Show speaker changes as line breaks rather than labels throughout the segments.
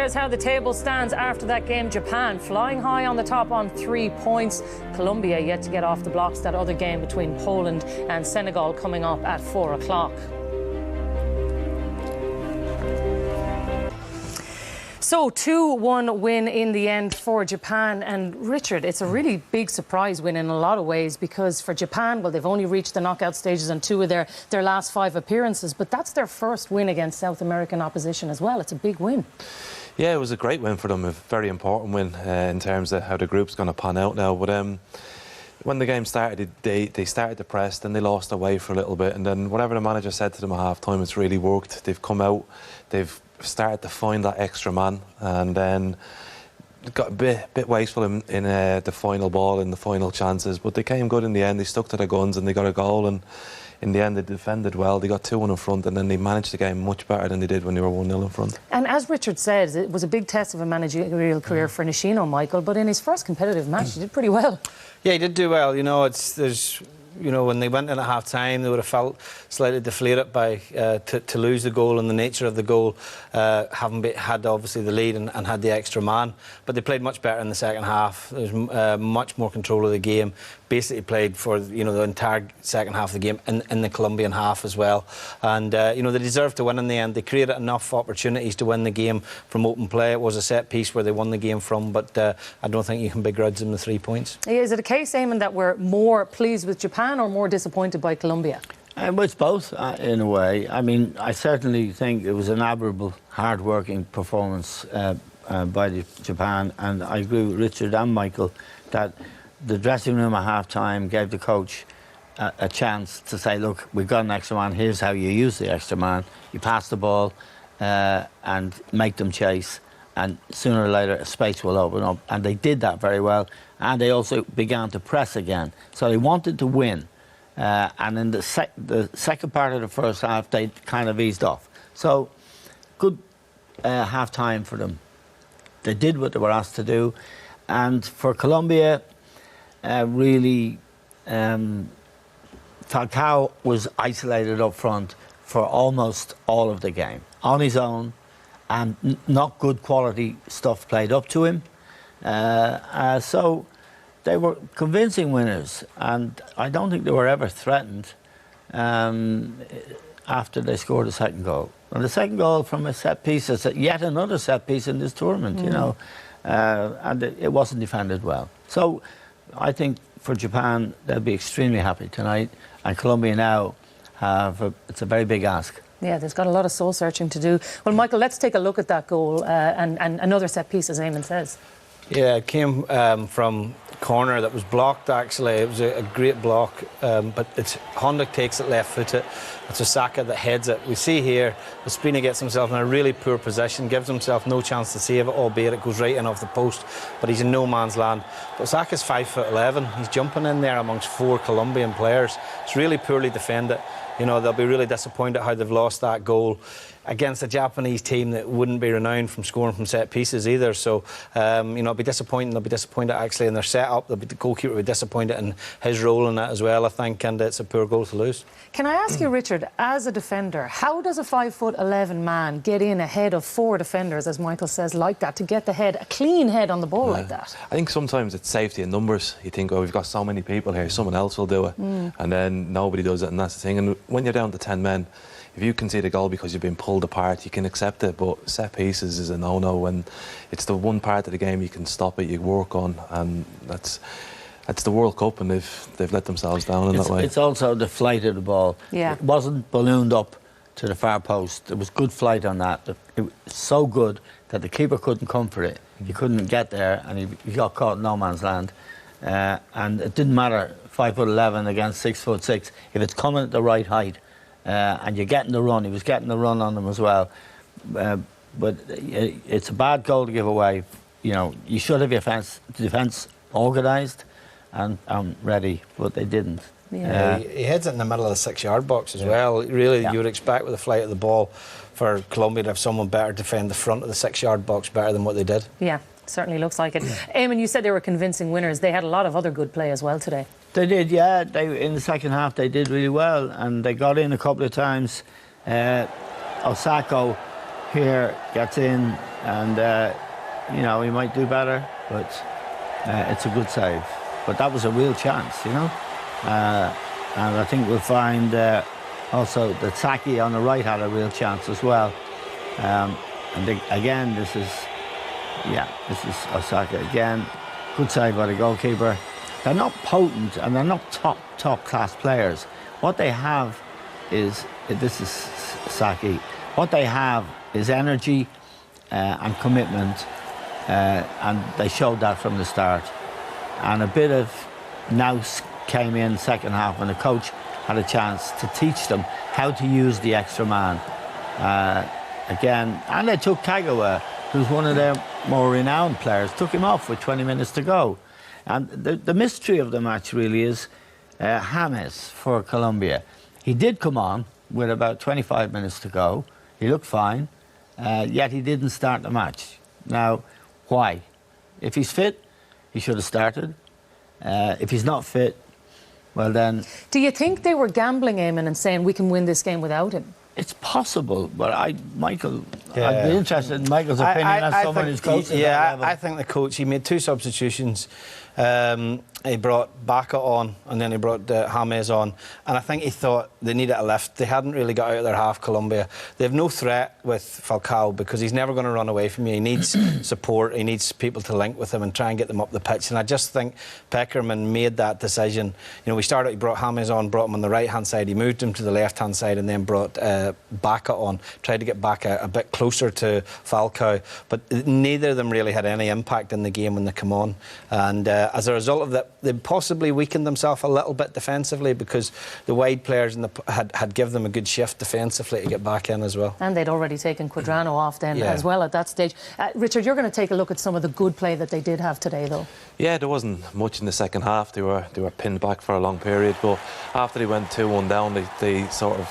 says how the table stands after that game. Japan flying high on the top on 3 points. Colombia yet to get off the blocks. That other game between Poland and Senegal coming up at 4 o'clock. So 2-1 win in the end for Japan. And Richard, it's a really big surprise win in a lot of ways, because for Japan, well, they've only reached the knockout stages on 2 of their last 5 appearances, but that's their first win against South American opposition as well. It's a big win. Yeah, it was a great win for them, a very important win in terms of how the group's going to pan out now. But when the game started, they started to press, then they lost away for a little bit, and then whatever the manager said to them at half-time, it's really worked. They've come out, they've started to find that extra man, and then got a bit wasteful in the final ball, in the final chances, but they came good in the end. They stuck to their guns and they got a goal, and in the end they defended well. They got 2-1 in front, and then they managed the game much better than they did when they were 1-0 in front. And as Richard said, it was a big test of a managerial career for Nishino, Michael, but in his first competitive match he did pretty well. Yeah, he did do well. You know, when they went in at half-time, they would have felt slightly deflated by to lose the goal, and the nature of the goal, having had obviously the lead and had the extra man. But they played much better in the second half. There was much more control of the game. Basically played for the entire second half of the game in the Colombian half as well. And they deserved to win in the end. They created enough opportunities to win the game from open play. It was a set piece where they won the game from, but I don't think you can begrudge them the 3 points. Is it a case, Eamon, that we're more pleased with Japan or more disappointed by Colombia?
Well, it's both in a way. I mean, I certainly think it was an admirable, hard-working performance by Japan, and I agree with Richard and Michael that the dressing room at half-time gave the coach a chance to say, look, we've got an extra man, here's how you use the extra man. You pass the ball and make them chase, and sooner or later a space will open up. And they did that very well, and they also began to press again. So they wanted to win, and in the second part of the first half they kind of eased off. So good half-time for them. They did what they were asked to do. And for Colombia, really, Falcao was isolated up front for almost all of the game, on his own, and not good quality stuff played up to him. So they were convincing winners, and I don't think they were ever threatened after they scored the second goal. And the second goal from a set piece is yet another set piece in this tournament, you know, and it wasn't defended well. So I think for Japan, they'll be extremely happy tonight, and Colombia now it's a very big ask. Yeah, they've got a lot of soul-searching to do. Well, Michael, let's take a look at that goal and another set piece, as Eamon says. Yeah, it came from corner that was blocked, actually. It was a great block, but Honda takes it left-footed. It's Osaka that heads it. We see here, Ospina gets himself in a really poor position, gives himself no chance to save it, albeit it goes right in off the post, but he's in no man's land. But Osaka's 5'11". He's jumping in there amongst 4 Colombian players. It's really poorly defended. You know, they'll be really disappointed how they've lost that goal against a Japanese team that wouldn't be renowned from scoring from set pieces either. So, it'll be disappointing. They'll be disappointed actually in their setup. The goalkeeper will be disappointed in his role in it as well, I think, and it's a poor goal to lose. Can I ask you, Richard, as a defender, how does a 5'11" man get in ahead of 4 defenders, as Michael says, like that, to get the head, a clean head on the ball like that? I think sometimes it's safety in numbers. You think, oh, we've got so many people here, someone else will do it, and then nobody does it, and that's the thing. And when you're down to 10 men, if you concede a goal because you've been pulled apart, you can accept it, but set pieces is a no-no, and it's the one part of the game you can stop it, you work on, and that's the World Cup, and they've let themselves down in that way. It's also the flight of the ball. Yeah. It wasn't ballooned up to the far post. There was good flight on that. It was so good that the keeper couldn't come for it. He couldn't get there, and he got caught in no man's land. And it didn't matter, 5'11" against 6'6", if it's coming at the right height, and you're getting the run. He was getting the run on them as well. But it's a bad goal to give away. You know, you should have your defence organised and ready, but they didn't. Yeah. He heads it in the middle of the 6-yard box as well. Really, you would expect with the flight of the ball for Colombia to have someone better defend the front of the 6-yard box better than what they did. Yeah, certainly looks like it. Eamon, you said they were convincing winners. They had a lot of other good play as well today. They did, yeah. In the second half, they did really well, and they got in a couple of times. Osaka here gets in and you know, he might do better, but it's a good save. But that was a real chance, you know. And I think we'll find also that Saki on the right had a real chance as well. Again, this is Osaka again. Good save by the goalkeeper. They're not potent and they're not top class players. What they have is, this is Saki, what they have is energy and commitment, and they showed that from the start. And a bit of nous came in second half when the coach had a chance to teach them how to use the extra man. Again, and they took Kagawa, who's one of their more renowned players, took him off with 20 minutes to go. And the mystery of the match really is James for Colombia. He did come on with about 25 minutes to go. He looked fine, yet he didn't start the match. Now, why? If he's fit, he should have started. If he's not fit, well then...
Do you think they were gambling, Eamon, and saying we can win this game without him?
It's possible, but I'd be interested in Michael's opinion as someone who's coached at that level.
I think the coach, he made 2 substitutions. He brought Baka on and then he brought James on, and I think he thought they needed a lift. They hadn't really got out of their half, Colombia. They have no threat with Falcao because he's never going to run away from you. He needs support, he needs people to link with him and try and get them up the pitch, and I just think Peckerman made that decision. You know, he brought James on, brought him on the right-hand side, he moved him to the left-hand side and then brought Baka on, tried to get Baka a bit closer to Falcao, but neither of them really had any impact in the game when they come on, and as a result of that, they possibly weakened themselves a little bit defensively because the wide players had given them a good shift defensively to get back in as well. And
they'd already taken Quadrano off then as well at that stage. Richard, you're going to take a look at some of the good play that they did have today, though. Yeah,
there wasn't much in the second half. They were pinned back for a long period, but after they went 2-1 down, they sort of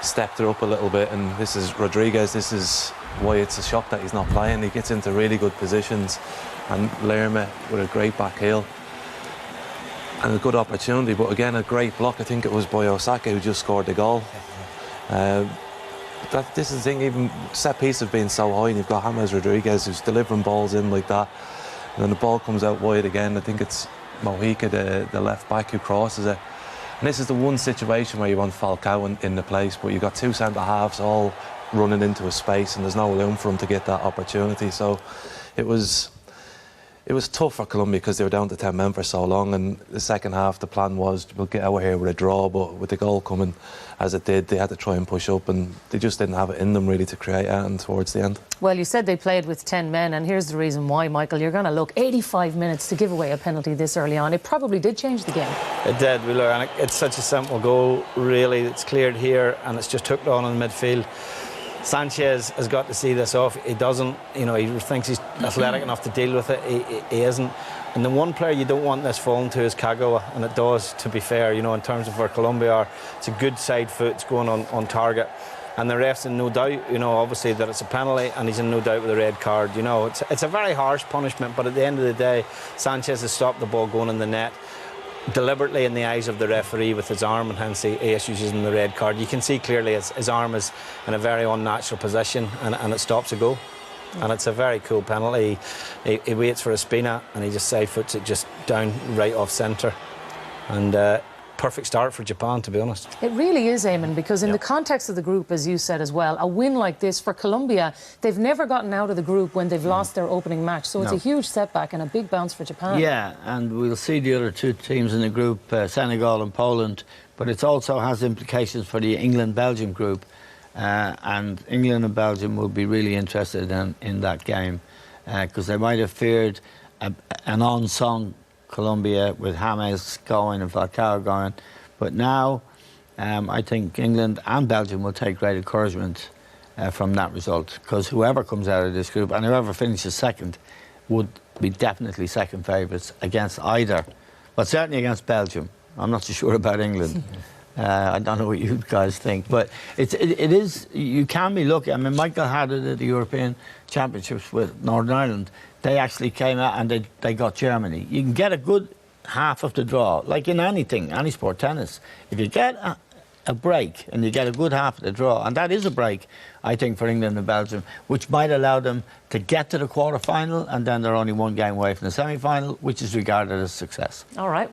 stepped it up a little bit. And this is Rodriguez. This is why it's a shock that he's not playing. He gets into really good positions, and Lerma with a great back heel and a good opportunity, but again a great block. I think it was by Osaka who just scored the goal. This is the thing, even set piece have been so high, and you've got James Rodriguez who's delivering balls in like that, and then the ball comes out wide again. I think it's Mojica, the left back, who crosses it. And this is the one situation where you want Falcao in the place, but you've got 2 centre halves all running into a space and there's no room for him to get that opportunity. So it was tough for Colombia because they were down to 10 men for so long, and the second half the plan was we'll get out here with a draw, but with the goal coming as it did, they had to try and push up, and they just didn't have it in them really to create anything towards the end. Well, you said they played with 10 men, and here's the reason why, Michael. You're going to look 85 minutes to give away a penalty this early on. It probably did change the game. It did, Wheeler, and it's such a simple goal, really. It's cleared here and it's just hooked on in midfield. Sanchez has got to see this off. He doesn't, you know, he thinks he's athletic enough to deal with it. He isn't. And the one player you don't want this falling to is Kagawa, and it does, to be fair, you know, in terms of where Colombia are. It's a good side foot, it's going on target. And the ref's in no doubt, you know, obviously that it's a penalty, and he's in no doubt with a red card. You know, it's a very harsh punishment, but at the end of the day, Sanchez has stopped the ball going in the net deliberately in the eyes of the referee with his arm, and hence he issues using the red card. You can see clearly his arm is in a very unnatural position, and it stops a goal. And it's a very cool penalty. He waits for a Espina and he just side foots it just down right off centre. And perfect start for Japan, to be honest. It really is, Eamon, because in the context of the group, as you said as well, a win like this for Colombia, they've never gotten out of the group when they've lost their opening match. So it's a huge setback and a big bounce for Japan. Yeah, and we'll see the other 2 teams in the group, Senegal and Poland, but it also has implications for the England-Belgium group. And England and Belgium will be really interested in that game because they might have feared an unsung Colombia with James going and Falcao going, but now I think England and Belgium will take great encouragement from that result, because whoever comes out of this group and whoever finishes second would be definitely second favourites against either, but certainly against Belgium. I'm not so sure about England. I don't know what you guys think, but it is, you can be lucky. I mean, Michael had it at the European Championships with Northern Ireland. They actually came out and they got Germany. You can get a good half of the draw, like in anything, any sport, tennis. If you get
a break and you get a good half of the draw, and that is a break, I think, for England and Belgium, which might allow them to get to the quarter-final, and then they're only one game away from the semi-final, which is regarded as success.
All right.